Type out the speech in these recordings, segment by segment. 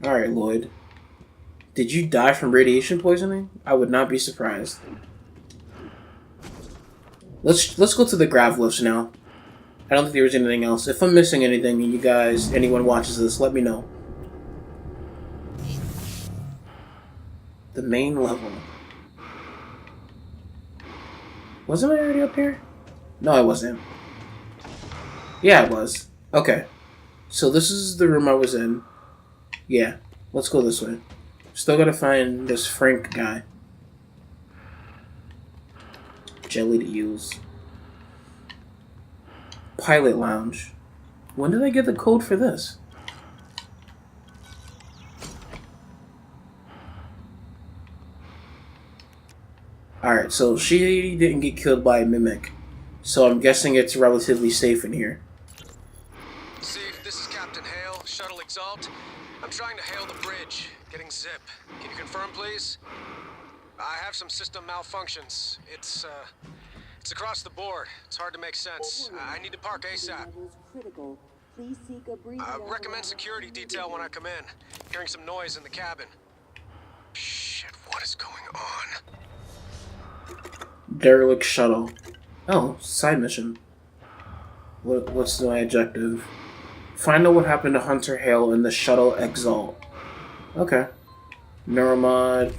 Alright, Lloyd. Did you die from radiation poisoning? I would not be surprised. Let's go to the grav lifts now. I don't think there was anything else. If I'm missing anything and you guys, anyone watches this, let me know. The main level. Wasn't I already up here? No, I wasn't. Yeah, I was. Okay. So this is the room I was in. Yeah. Let's go this way. Still gotta find this Frank guy. Jelly to use. Pilot lounge. When did I get the code for this? Alright, so she didn't get killed by a mimic. So I'm guessing it's relatively safe in here. Chief, this is Captain Hale, Shuttle Exalt. I'm trying to hail the bridge. Getting zip. Can you confirm, please? I have some system malfunctions. It's across the board. It's hard to make sense. I need to park ASAP. Recommend security detail when I come in. Hearing some noise in the cabin. Shit, what is going on? Derelict shuttle. Oh, side mission. What's my objective? Find out what happened to Hunter Hale in the Shuttle Exalt. Okay. Neuromod.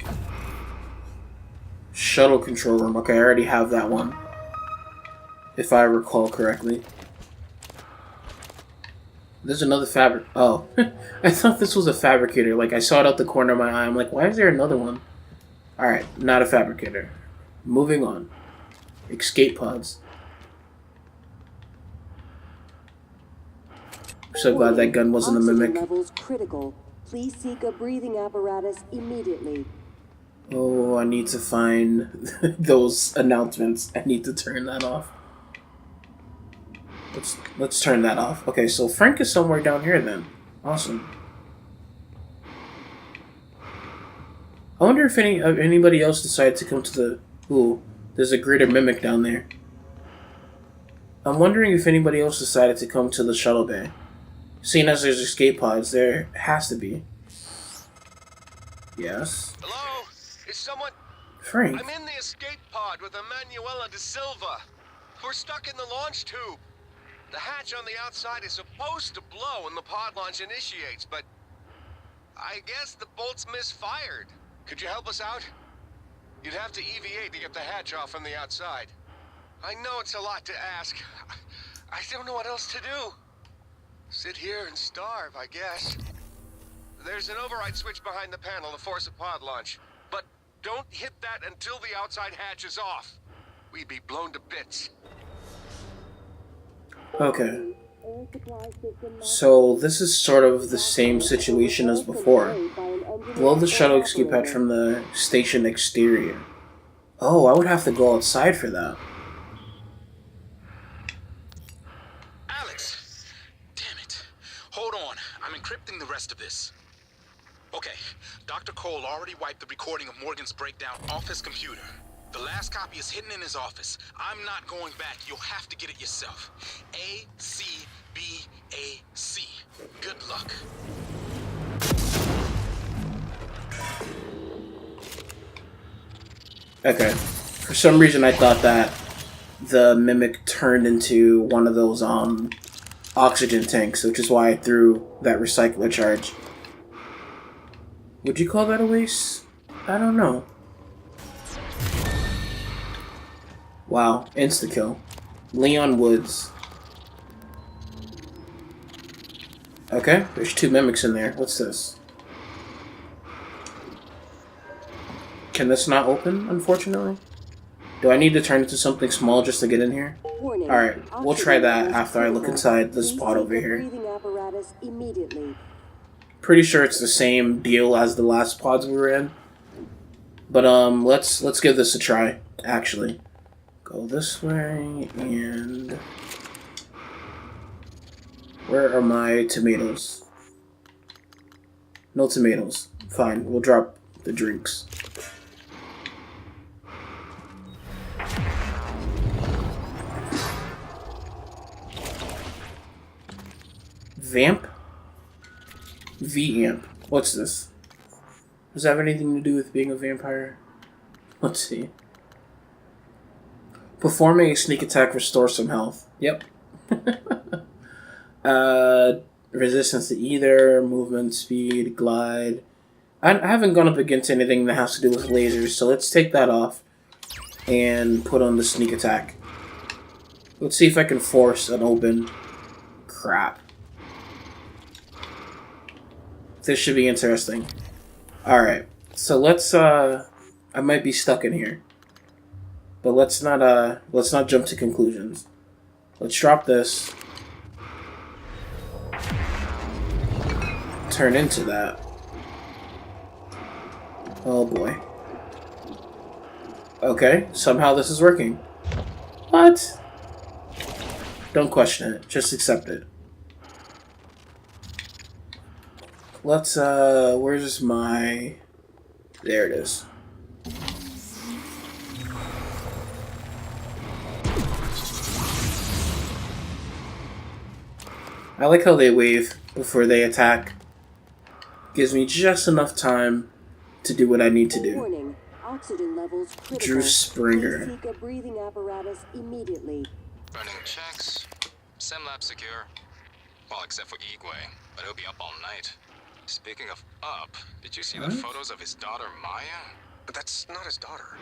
Shuttle control room. Okay, I already have that one. If I recall correctly. There's another fabric. Oh. I thought this was a fabricator. Like, I saw it out the corner of my eye. I'm like, why is there another one? Alright, not a fabricator. Moving on. Escape pods. I'm so glad that gun wasn't a mimic. Levels critical. Please seek a breathing apparatus immediately. Oh, I need to find those announcements. I need to turn that off. Let's turn that off. Okay, so Frank is somewhere down here then. Awesome. I wonder if anybody else decided to come to the... Ooh, there's a greater mimic down there. I'm wondering if anybody else decided to come to the Shuttle Bay. Seeing as there's escape pods, there has to be. Yes. Hello? Is someone... Frank. I'm in the escape pod with Emanuela de Silva. We're stuck in the launch tube. The hatch on the outside is supposed to blow when the pod launch initiates, but... I guess the bolt's misfired. Could you help us out? You'd have to EVA to get the hatch off from the outside. I know it's a lot to ask. I don't know what else to do. Sit here and starve, I guess. There's an override switch behind the panel to force a pod launch. But don't hit that until the outside hatch is off. We'd be blown to bits. Okay. So this is sort of the same situation as before. Blow the shuttle escape hatch from the station exterior. Oh, I would have to go outside for that. Alex! Damn it. Hold on. I'm encrypting the rest of this. Okay. Dr. Cole already wiped the recording of Morgan's breakdown off his computer. The last copy is hidden in his office. I'm not going back. You'll have to get it yourself. A-C-B-A-C. Good luck. Okay. For some reason I thought that the mimic turned into one of those oxygen tanks, which is why I threw that recycler charge. Would you call that a waste? I don't know. Wow, insta-kill. Leon Woods. Okay, there's two mimics in there. What's this? Can this not open, unfortunately? Do I need to turn into something small just to get in here? Alright, we'll try that after I look inside this pod over here. Pretty sure it's the same deal as the last pods we were in. But let's give this a try, actually. Go this way, and... Where are my tomatoes? No tomatoes. Fine, we'll drop the drinks. Vamp? V-amp. What's this? Does that have anything to do with being a vampire? Let's see. Performing a sneak attack restores some health. Yep. Resistance to either, movement, speed, glide. I haven't gone up against anything that has to do with lasers, so let's take that off and put on the sneak attack. Let's see if I can force an open. Crap. This should be interesting. Alright, so let's, I might be stuck in here. But let's not jump to conclusions. Let's drop this. Turn into that. Oh boy. Okay, somehow this is working. What? Don't question it, just accept it. Let's, where's my... There it is. I like how they wave before they attack. Gives me just enough time to do what I need to do. Warning. Oxygen levels critical. Drew Springer. Please seek a breathing apparatus immediately. Running checks. SimLab secure. Well, except for Igwe, but he'll be up all night. Speaking of up, did you see the photos of his daughter Maya? But that's not his daughter.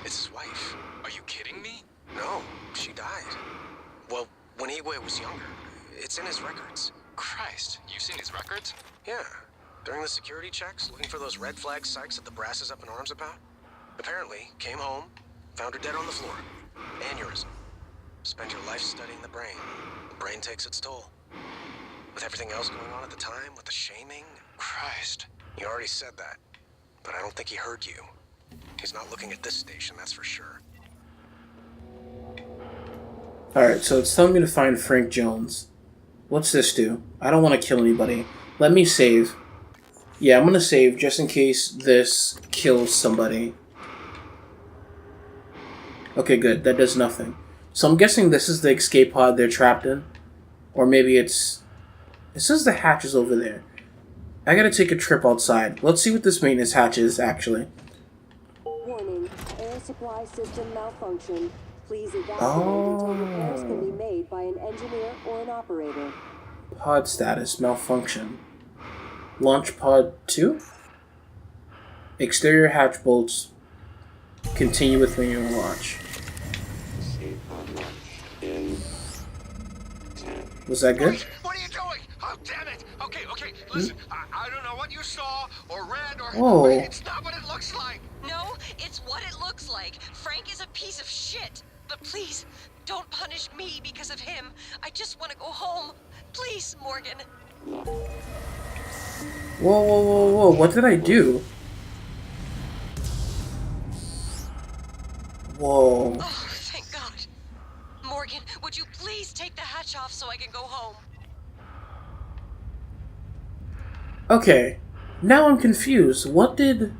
It's his wife. Are you kidding me? No, she died. Well, when Igwe was younger. It's in his records. Christ, you've seen his records? Yeah. During the security checks, looking for those red flag psychs that the brass is up in arms about. Apparently, came home, found her dead on the floor. Aneurysm. Spend your life studying the brain. The brain takes its toll. With everything else going on at the time, with the shaming. Christ. You already said that. But I don't think he heard you. He's not looking at this station, that's for sure. Alright, so it's telling me to find Frank Jones. What's this do? I don't want to kill anybody. Let me save. Yeah, I'm going to save just in case this kills somebody. Okay, good. That does nothing. So I'm guessing this is the escape pod they're trapped in. Or maybe it's... It says the hatch is over there. I gotta take a trip outside. Let's see what this maintenance hatch is, actually. Warning. Air supply system malfunction. Please evacuate until repairs can be made by an engineer or an operator. Pod status malfunction. Launch pod 2? Exterior hatch bolts. Continue with manual launch. Was that good? What are you doing? Oh, damn it! Okay, listen, I don't know what you saw or read or... Whoa. It's not what it looks like! No, it's what it looks like. Frank is a piece of shit. But please, don't punish me because of him. I just want to go home. Please, Morgan. Whoa, what did I do? Whoa. Oh, thank God. Morgan, would you please take the hatch off so I can go home? Okay, now I'm confused. What did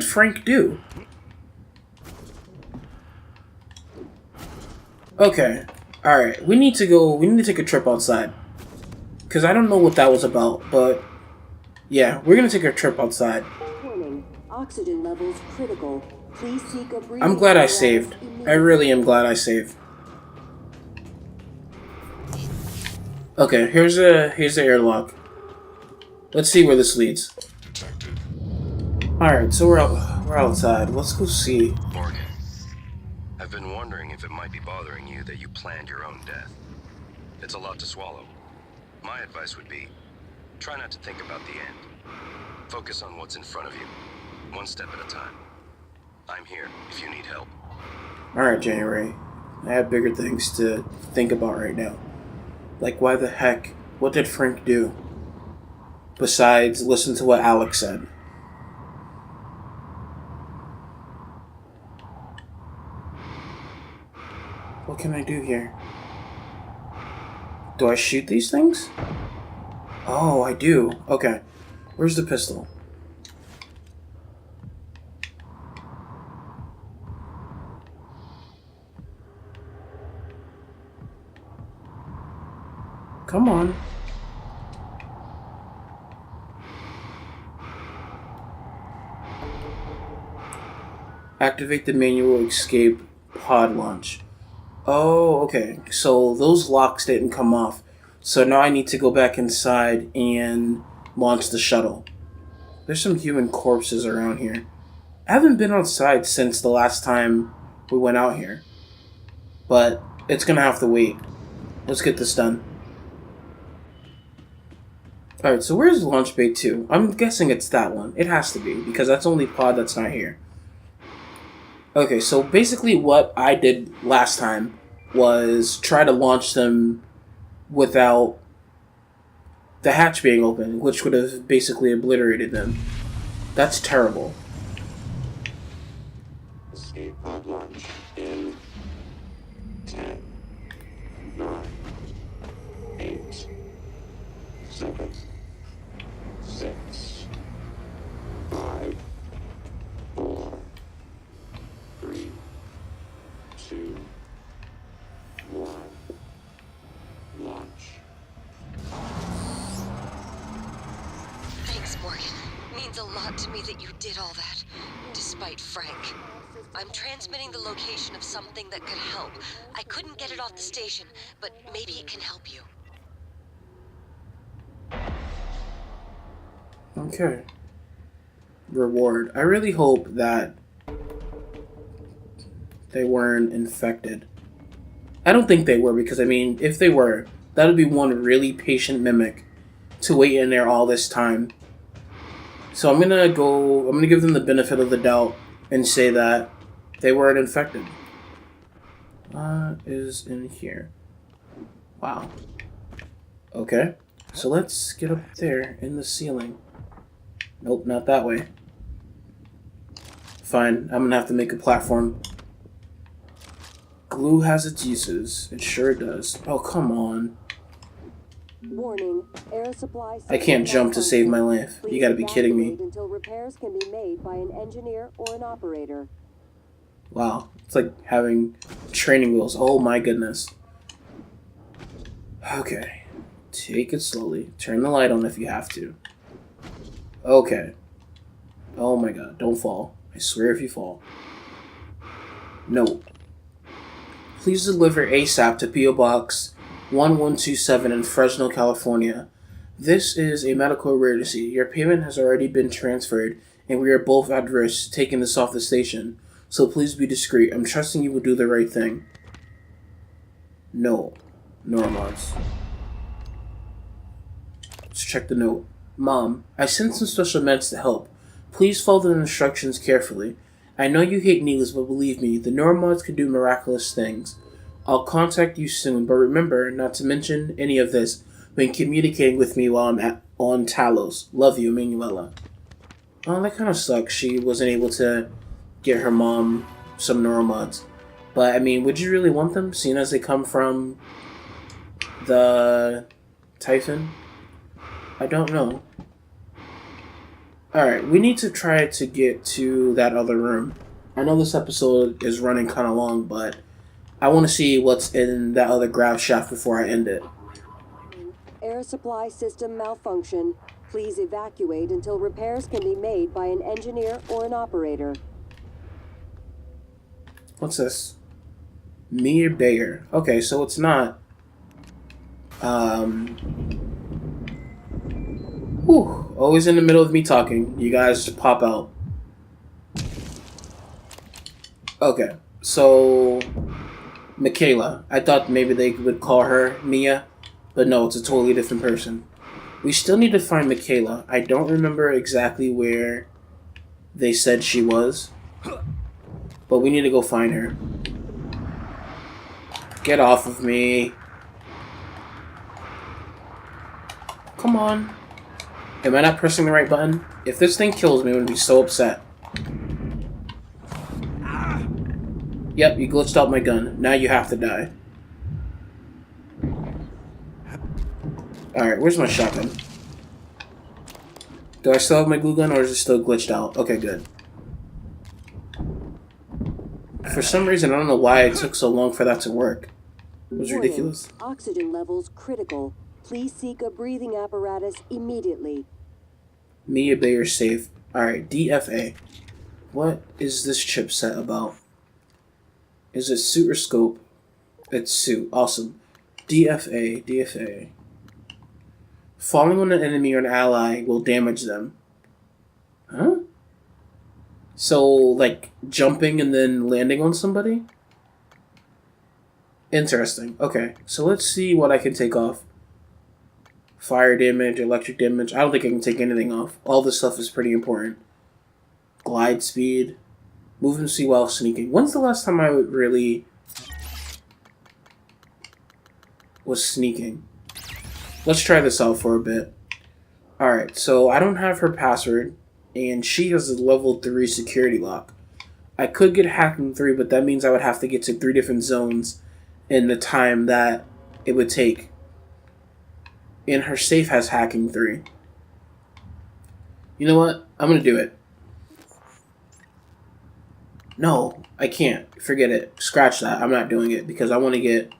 Frank do? Okay, alright, we need to take a trip outside. Because I don't know what that was about, but yeah, we're gonna take a trip outside. Warning. Oxygen levels critical. Please seek a breathing I'm glad I apparatus saved. immediately. I really am glad I saved. Okay, here's the airlock. Let's see where this leads. Alright, so we're outside. Let's go see. Morgan, I've been wondering if it might be bothering you that you planned your own death. It's a lot to swallow. My advice would be, try not to think about the end. Focus on what's in front of you, one step at a time. I'm here if you need help. Alright, January. I have bigger things to think about right now. Like, why the heck? What did Frank do? Besides, listen to what Alex said. What can I do here? Do I shoot these things? Oh, I do. Okay. Where's the pistol? Come on. Activate the manual escape pod launch. Oh, okay. So those locks didn't come off. So now I need to go back inside and launch the shuttle. There's some human corpses around here. I haven't been outside since the last time we went out here. But it's gonna have to wait. Let's get this done. Alright, so where's Launch Bay 2? I'm guessing it's that one. It has to be, because that's the only pod that's not here. Okay, so basically what I did last time was try to launch them without the hatch being open, which would have basically obliterated them. That's terrible. Escape pod launch in 10, 9, 8, 7, 6, 5, 4, 3, 2, 1. Launch. Thanks, Morgan. Means a lot to me that you did all that, despite Frank. I'm transmitting the location of something that could help. I couldn't get it off the station, but maybe it can help you. Okay. Reward. I really hope that they weren't infected. I don't think they were, because, I mean, if they were, that would be one really patient mimic to wait in there all this time. So I'm gonna give them the benefit of the doubt and say that they weren't infected. Is in here. Wow. Okay. So let's get up there in the ceiling. Nope, not that way. Fine, I'm gonna have to make a platform. Glue has its uses. It sure does. Oh, come on. Warning, air supply I can't jump to save my life. You gotta be kidding me. until repairs can be made by an engineer or an operator. Wow, it's like having training wheels. Oh my goodness. Okay, take it slowly. Turn the light on if you have to. Okay. Oh my god, don't fall. I swear if you fall. No. Please deliver ASAP to P.O. Box 1127 in Fresno, California. This is a medical emergency. Your payment has already been transferred, and we are both at risk taking this off the station. So please be discreet. I'm trusting you will do the right thing. No. Normals. Let's check the note. Mom, I sent some special meds to help. Please follow the instructions carefully. I know you hate needles, but believe me, the Neuromods can do miraculous things. I'll contact you soon, but remember not to mention any of this when communicating with me while I'm on Talos. Love you, Manuela. Oh, that kind of sucks. She wasn't able to get her mom some Neuromods. But, I mean, would you really want them, seeing as they come from the Typhon? I don't know. Alright, we need to try to get to that other room. I know this episode is running kind of long, but I want to see what's in that other grav shaft before I end it. Air supply system malfunction. Please evacuate until repairs can be made by an engineer or an operator. What's this? Mia Bayer. Okay, so it's not... Whew, always in the middle of me talking. You guys just pop out. Okay, so... Michaela. I thought maybe they would call her Mia, but no, it's a totally different person. We still need to find Michaela. I don't remember exactly where they said she was, but we need to go find her. Get off of me. Come on. Am I not pressing the right button? If this thing kills me, I'm going to be so upset. Yep, you glitched out my gun. Now you have to die. Alright, where's my shotgun? Do I still have my glue gun, or is it still glitched out? Okay, good. For some reason, I don't know why it took so long for that to work. It was ridiculous. Oxygen levels critical. Please seek a breathing apparatus immediately. Mia Bayer safe. Alright, DFA. What is this chipset about? Is it suit or scope? It's suit. Awesome. DFA. Falling on an enemy or an ally will damage them. Huh? So, like, jumping and then landing on somebody? Interesting. Okay, so let's see what I can take off. Fire damage, electric damage. I don't think I can take anything off. All this stuff is pretty important. Glide speed. Movency while sneaking. When's the last time I really was sneaking? Let's try this out for a bit. Alright, so I don't have her password, and she has a level 3 security lock. I could get hacking 3, but that means I would have to get to 3 different zones in the time that it would take. And her safe has hacking 3. You know what? I'm gonna do it. No, I can't. Forget it. Scratch that. I'm not doing it because I want to get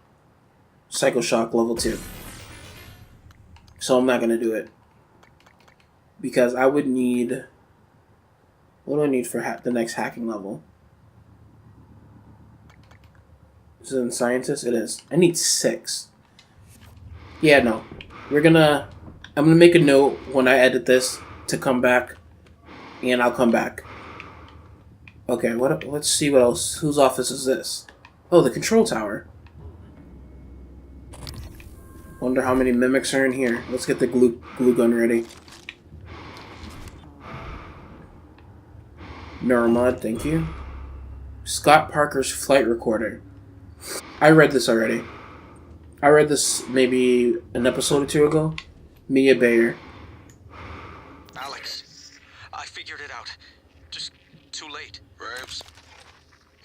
Psycho Shock level 2. So I'm not gonna do it. Because I would need... What do I need for the next hacking level? Is it in Scientist? It is. I need 6. Yeah, no. I'm gonna make a note when I edit this to come back. And I'll come back. Okay, let's see what else. Whose office is this? Oh, the control tower. Wonder how many mimics are in here. Let's get the glue gun ready. Neuromod, thank you. Scott Parker's flight recorder. I read this already. I read this maybe an episode or 2 ago. Mia Bayer. Alex, I figured it out. Just too late. Graves,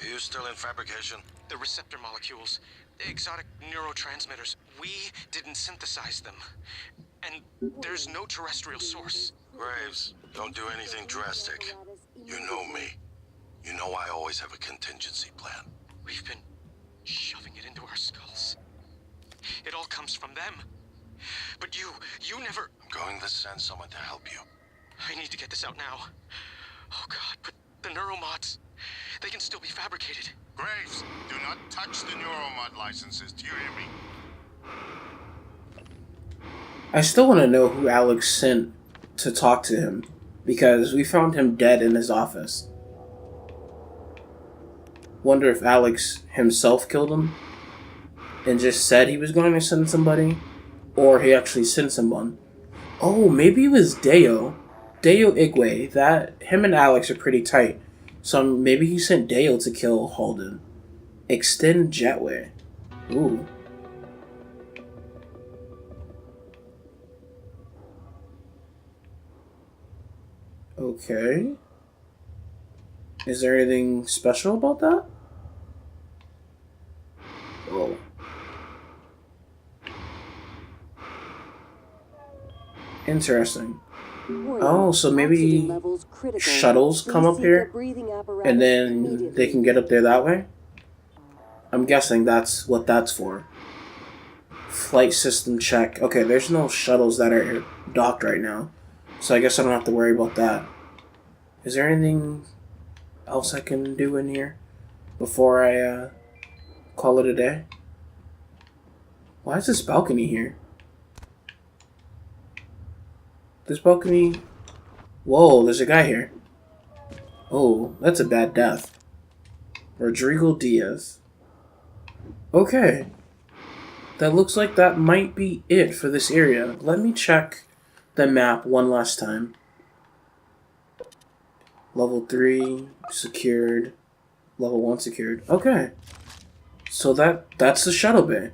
are you still in fabrication? The receptor molecules, the exotic neurotransmitters, we didn't synthesize them. And there's no terrestrial source. Graves, don't do anything drastic. You know me. You know I always have a contingency plan. We've been shoving it into our skulls. It all comes from them. But you never... I'm going to send someone to help you. I need to get this out now. Oh God, but the neuromods, they can still be fabricated. Graves, do not touch the neuromod licenses. Do you hear me? I still want to know who Alex sent to talk to him. Because we found him dead in his office. Wonder if Alex himself killed him and just said he was going to send somebody, or he actually sent someone. Oh, maybe it was Deo Igwe. Him and Alex are pretty tight, so maybe he sent Deo to kill Holden. Extend Jetway. Ooh. Okay. Is there anything special about that? Oh. Interesting. Oh, so maybe shuttles come up here and then they can get up there that way? I'm guessing that's what that's for. Flight system check. Okay, there's no shuttles that are docked right now. So I guess I don't have to worry about that. Is there anything else I can do in here before I call it a day? Why is this balcony here? This balcony... Whoa, there's a guy here. Oh, that's a bad death. Rodrigo Diaz. Okay. That looks like that might be it for this area. Let me check the map one last time. Level 3 secured. Level 1 secured. Okay. So that's the Shuttle Bay.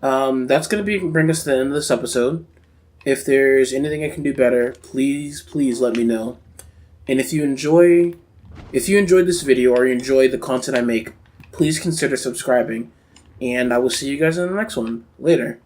That's gonna bring us to the end of this episode. If there's anything I can do better, please let me know. And if you enjoyed this video or you enjoy the content I make, please consider subscribing. And I will see you guys in the next one. Later.